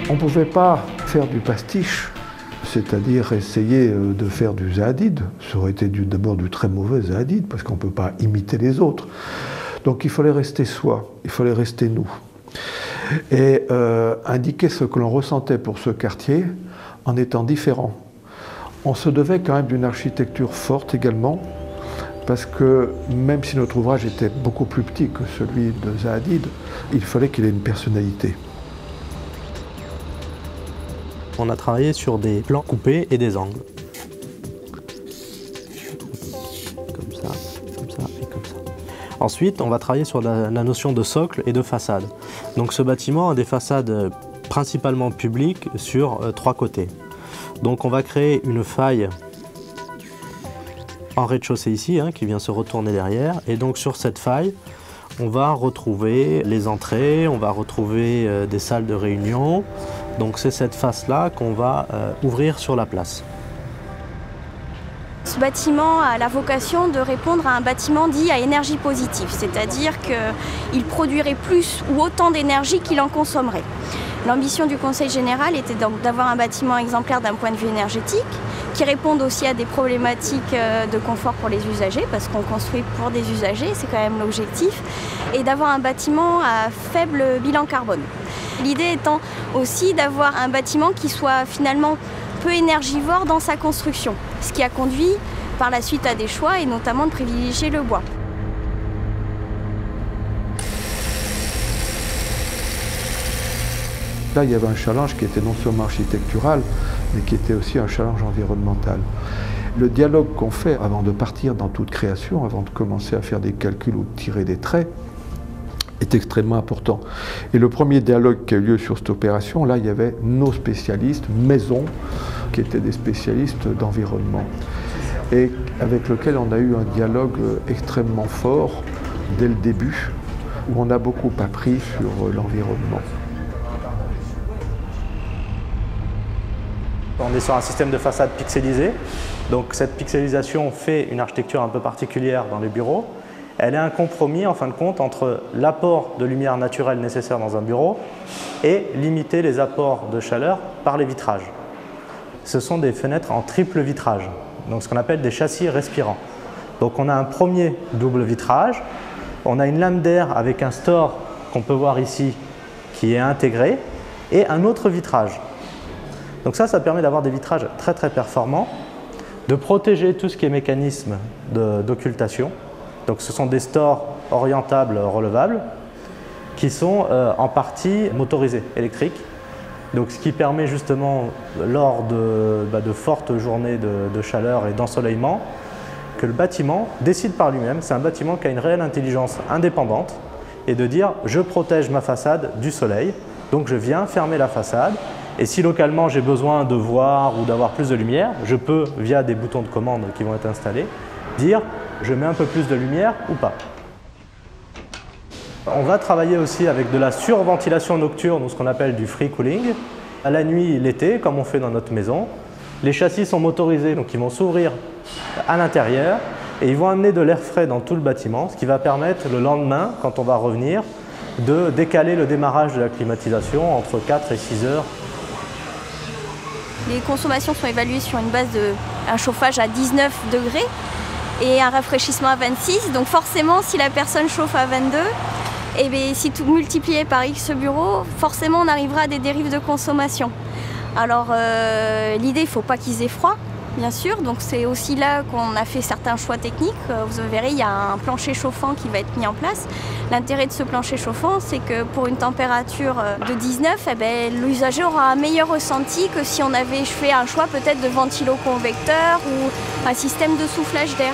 On ne pouvait pas faire du pastiche, c'est-à-dire essayer de faire du zaadid. Ça aurait été d'abord du très mauvais zaadid, parce qu'on ne peut pas imiter les autres. Donc il fallait rester soi, il fallait rester nous. Et indiquer ce que l'on ressentait pour ce quartier en étant différent. On se devait quand même d'une architecture forte également, parce que même si notre ouvrage était beaucoup plus petit que celui de Zaadid, il fallait qu'il ait une personnalité. On a travaillé sur des plans coupés et des angles. Comme ça et comme ça. Ensuite, on va travailler sur la notion de socle et de façade. Donc ce bâtiment a des façades principalement publiques sur 3 côtés. Donc on va créer une faille en rez-de-chaussée ici, qui vient se retourner derrière. Et donc sur cette faille, on va retrouver les entrées, on va retrouver des salles de réunion. Donc c'est cette face-là qu'on va ouvrir sur la place. Ce bâtiment a la vocation de répondre à un bâtiment dit à énergie positive, c'est-à-dire qu'il produirait plus ou autant d'énergie qu'il en consommerait. L'ambition du Conseil général était donc d'avoir un bâtiment exemplaire d'un point de vue énergétique, qui réponde aussi à des problématiques de confort pour les usagers, parce qu'on construit pour des usagers, c'est quand même l'objectif, et d'avoir un bâtiment à faible bilan carbone. L'idée étant aussi d'avoir un bâtiment qui soit finalement peu énergivore dans sa construction, ce qui a conduit par la suite à des choix et notamment de privilégier le bois. Là, il y avait un challenge qui était non seulement architectural, mais qui était aussi un challenge environnemental. Le dialogue qu'on fait avant de partir dans toute création, avant de commencer à faire des calculs ou de tirer des traits, est extrêmement important. Et le premier dialogue qui a eu lieu sur cette opération, là, il y avait nos spécialistes, maison, qui étaient des spécialistes d'environnement, et avec lequel on a eu un dialogue extrêmement fort dès le début, où on a beaucoup appris sur l'environnement. On est sur un système de façade pixelisé, donc cette pixelisation fait une architecture un peu particulière dans les bureaux. Elle est un compromis en fin de compte entre l'apport de lumière naturelle nécessaire dans un bureau et limiter les apports de chaleur par les vitrages. Ce sont des fenêtres en triple vitrage, donc ce qu'on appelle des châssis respirants. Donc on a un premier double vitrage, on a une lame d'air avec un store qu'on peut voir ici qui est intégré et un autre vitrage. Donc ça permet d'avoir des vitrages très performants, de protéger tout ce qui est mécanisme d'occultation. Donc ce sont des stores orientables relevables qui sont en partie motorisés, électriques. Donc ce qui permet justement, lors de fortes journées de chaleur et d'ensoleillement, que le bâtiment décide par lui-même. C'est un bâtiment qui a une réelle intelligence indépendante et de dire « je protège ma façade du soleil, donc je viens fermer la façade ». Et si localement j'ai besoin de voir ou d'avoir plus de lumière, je peux, via des boutons de commande qui vont être installés, dire je mets un peu plus de lumière ou pas. On va travailler aussi avec de la surventilation nocturne, ou ce qu'on appelle du free cooling. À la nuit, l'été, comme on fait dans notre maison. Les châssis sont motorisés, donc ils vont s'ouvrir à l'intérieur et ils vont amener de l'air frais dans tout le bâtiment, ce qui va permettre le lendemain, quand on va revenir, de décaler le démarrage de la climatisation entre 4 et 6 heures. Les consommations sont évaluées sur une base d'un chauffage à 19 degrés et un rafraîchissement à 26. Donc forcément, si la personne chauffe à 22, et bien, si tout multiplié par X bureaux, forcément on arrivera à des dérives de consommation. Alors l'idée, il ne faut pas qu'ils aient froid, bien sûr. Donc c'est aussi là qu'on a fait certains choix techniques. Vous verrez, il y a un plancher chauffant qui va être mis en place. L'intérêt de ce plancher chauffant, c'est que pour une température de 19, l'usager aura un meilleur ressenti que si on avait fait un choix peut-être de ventilo-convecteur ou un système de soufflage d'air.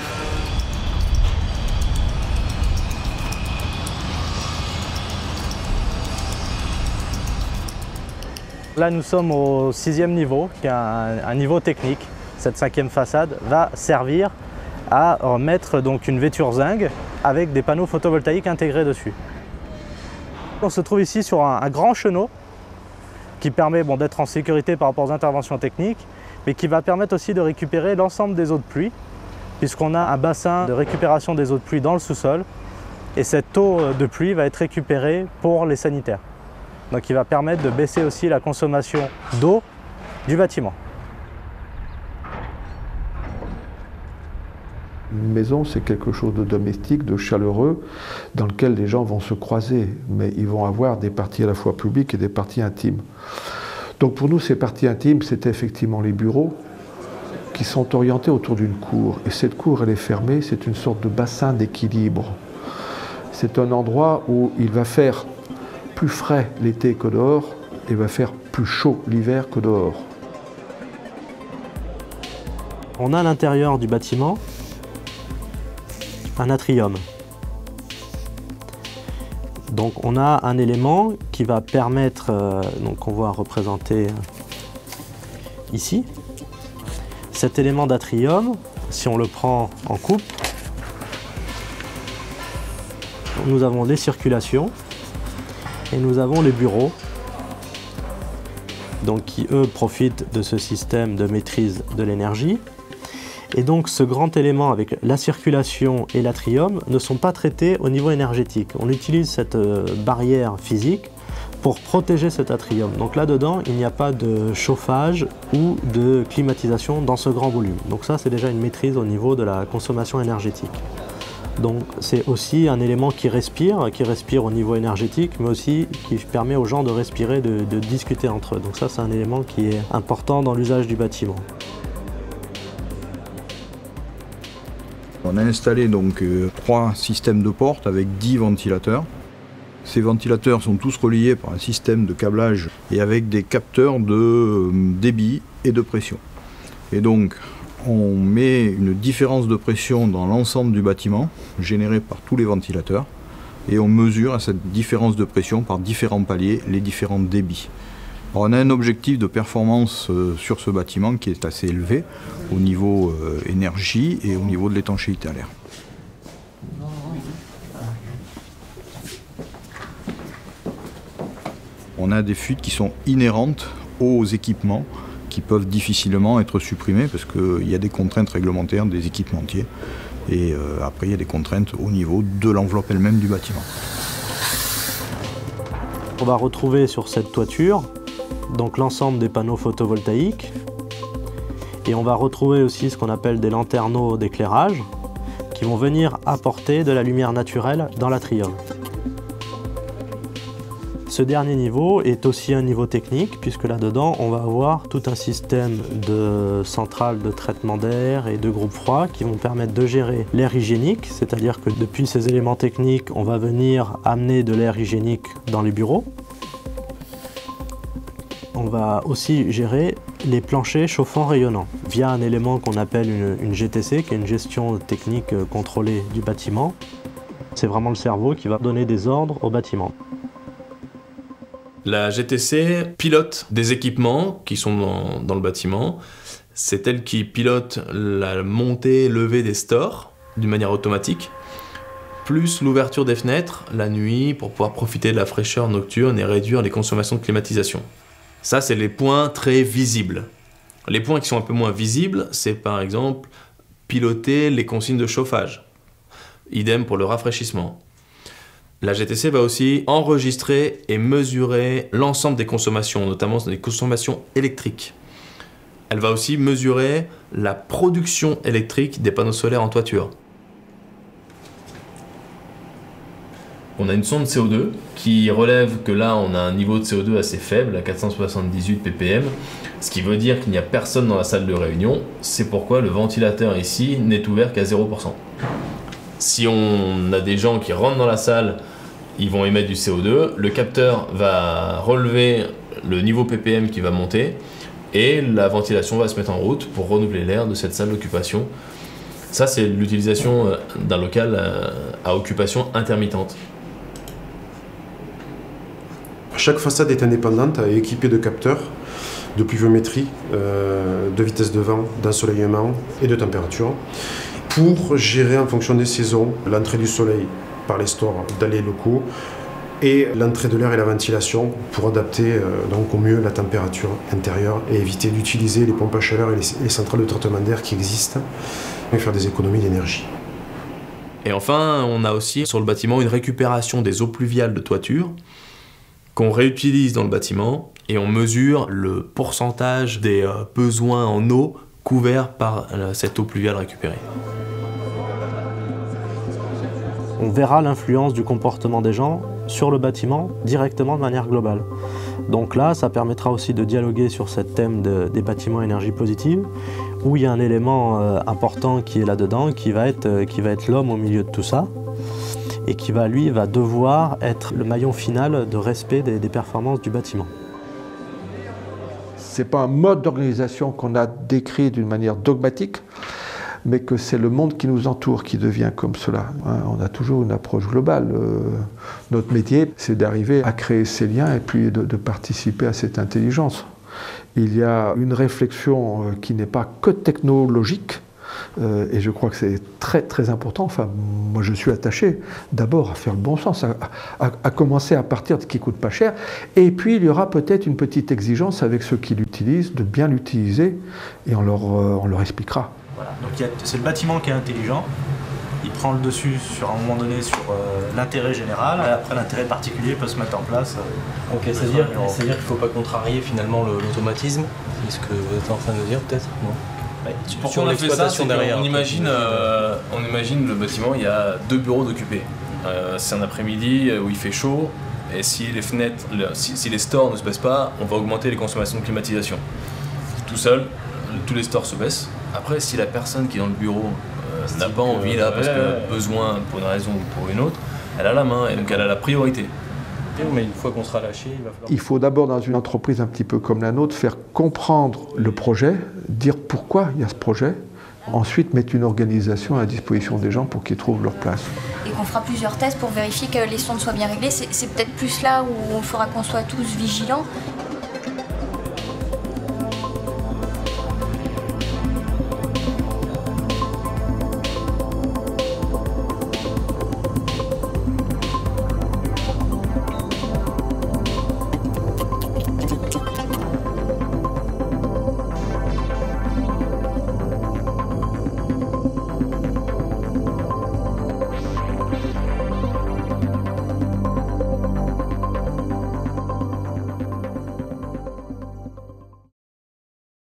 Là, nous sommes au 6e niveau, qui est un niveau technique. Cette 5e façade va servir à mettre donc une vêture zinc avec des panneaux photovoltaïques intégrés dessus. On se trouve ici sur un grand chenot qui permet d'être en sécurité par rapport aux interventions techniques, mais qui va permettre aussi de récupérer l'ensemble des eaux de pluie, puisqu'on a un bassin de récupération des eaux de pluie dans le sous-sol, et cette eau de pluie va être récupérée pour les sanitaires. donc il va permettre de baisser aussi la consommation d'eau du bâtiment. Une maison, c'est quelque chose de domestique, de chaleureux, dans lequel les gens vont se croiser, mais ils vont avoir des parties à la fois publiques et des parties intimes. Donc pour nous, ces parties intimes, c'était effectivement les bureaux qui sont orientés autour d'une cour. Et cette cour, elle est fermée, c'est une sorte de bassin d'équilibre. C'est un endroit où il va faire plus frais l'été que dehors, et va faire plus chaud l'hiver que dehors. On a à l'intérieur du bâtiment un atrium. Donc on a un élément qui va permettre, donc on voit représenté ici, cet élément d'atrium, si on le prend en coupe, nous avons les circulations et nous avons les bureaux, donc qui eux profitent de ce système de maîtrise de l'énergie. Et donc ce grand élément avec la circulation et l'atrium ne sont pas traités au niveau énergétique. On utilise cette barrière physique pour protéger cet atrium. Donc là-dedans, il n'y a pas de chauffage ou de climatisation dans ce grand volume. Donc ça, c'est déjà une maîtrise au niveau de la consommation énergétique. Donc c'est aussi un élément qui respire au niveau énergétique, mais aussi qui permet aux gens de respirer, de discuter entre eux. Donc ça, c'est un élément qui est important dans l'usage du bâtiment. On a installé donc 3 systèmes de portes avec 10 ventilateurs. Ces ventilateurs sont tous reliés par un système de câblage et avec des capteurs de débit et de pression. Et donc on met une différence de pression dans l'ensemble du bâtiment générée par tous les ventilateurs et on mesure à cette différence de pression par différents paliers les différents débits. Alors on a un objectif de performance sur ce bâtiment qui est assez élevé au niveau énergie et au niveau de l'étanchéité à l'air. On a des fuites qui sont inhérentes aux équipements qui peuvent difficilement être supprimées parce qu'il y a des contraintes réglementaires des équipementiers et après il y a des contraintes au niveau de l'enveloppe elle-même du bâtiment. On va retrouver sur cette toiture donc l'ensemble des panneaux photovoltaïques et on va retrouver aussi ce qu'on appelle des lanterneaux d'éclairage qui vont venir apporter de la lumière naturelle dans l'atrium. Ce dernier niveau est aussi un niveau technique puisque là-dedans on va avoir tout un système de centrales de traitement d'air et de groupes froids qui vont permettre de gérer l'air hygiénique, c'est-à-dire que depuis ces éléments techniques on va venir amener de l'air hygiénique dans les bureaux. On va aussi gérer les planchers chauffants rayonnants via un élément qu'on appelle une GTC, qui est une gestion technique contrôlée du bâtiment. C'est vraiment le cerveau qui va donner des ordres au bâtiment. La GTC pilote des équipements qui sont dans le bâtiment. C'est elle qui pilote la montée et levée des stores d'une manière automatique, plus l'ouverture des fenêtres la nuit pour pouvoir profiter de la fraîcheur nocturne et réduire les consommations de climatisation. Ça, c'est les points très visibles. Les points qui sont un peu moins visibles, c'est par exemple piloter les consignes de chauffage. Idem pour le rafraîchissement. La GTC va aussi enregistrer et mesurer l'ensemble des consommations, notamment des consommations électriques. Elle va aussi mesurer la production électrique des panneaux solaires en toiture. On a une sonde CO2 qui relève que là on a un niveau de CO2 assez faible, à 478 ppm, ce qui veut dire qu'il n'y a personne dans la salle de réunion. C'est pourquoi le ventilateur ici n'est ouvert qu'à 0%. Si on a des gens qui rentrent dans la salle, ils vont émettre du CO2, le capteur va relever le niveau ppm qui va monter et la ventilation va se mettre en route pour renouveler l'air de cette salle d'occupation. Ça, c'est l'utilisation d'un local à occupation intermittente. Chaque façade est indépendante et équipée de capteurs de pluviométrie, de vitesse de vent, d'ensoleillement et de température pour gérer en fonction des saisons l'entrée du soleil par les stores dans les locaux et l'entrée de l'air et la ventilation pour adapter donc au mieux la température intérieure et éviter d'utiliser les pompes à chaleur et les centrales de traitement d'air qui existent et faire des économies d'énergie. Et enfin, on a aussi sur le bâtiment une récupération des eaux pluviales de toiture qu'on réutilise dans le bâtiment et on mesure le pourcentage des besoins en eau couverts par cette eau pluviale récupérée. On verra l'influence du comportement des gens sur le bâtiment directement de manière globale. Donc là, ça permettra aussi de dialoguer sur ce thème des bâtiments énergie positive, où il y a un élément important qui est là-dedans, qui va être l'homme au milieu de tout ça, et qui va devoir être le maillon final de respect des performances du bâtiment. Ce n'est pas un mode d'organisation qu'on a décrit d'une manière dogmatique, mais que c'est le monde qui nous entoure qui devient comme cela. On a toujours une approche globale. Notre métier, c'est d'arriver à créer ces liens et puis de participer à cette intelligence. Il y a une réflexion qui n'est pas que technologique, et je crois que c'est très très important. Enfin, moi je suis attaché d'abord à faire le bon sens, à commencer à partir de ce qui ne coûte pas cher, et puis il y aura peut-être une petite exigence avec ceux qui l'utilisent, de bien l'utiliser, et on leur expliquera. Voilà. Donc c'est le bâtiment qui est intelligent, il prend le dessus à un moment donné sur l'intérêt général, et après l'intérêt particulier peut se mettre en place. Ok, c'est-à-dire qu'il ne faut pas contrarier finalement l'automatisme, c'est ce que vous êtes en train de dire peut-être? Pourquoi on a fait ça, c'est derrière. On imagine le bâtiment, il y a 2 bureaux d'occupés. C'est un après-midi où il fait chaud, et si les fenêtres, si les stores ne se baissent pas, on va augmenter les consommations de climatisation. Tout seul, tous les stores se baissent. Après, si la personne qui est dans le bureau n'a pas envie là, parce qu'elle a besoin pour une raison ou pour une autre, elle a la main, et donc elle a la priorité. Mais une fois qu'on sera lâché, il va falloir... Il faut d'abord, dans une entreprise un petit peu comme la nôtre, faire comprendre le projet, dire pourquoi il y a ce projet, ensuite mettre une organisation à la disposition des gens pour qu'ils trouvent leur place. Et qu'on fera plusieurs tests pour vérifier que les sondes soient bien réglées. C'est peut-être plus là où il faudra qu'on soit tous vigilants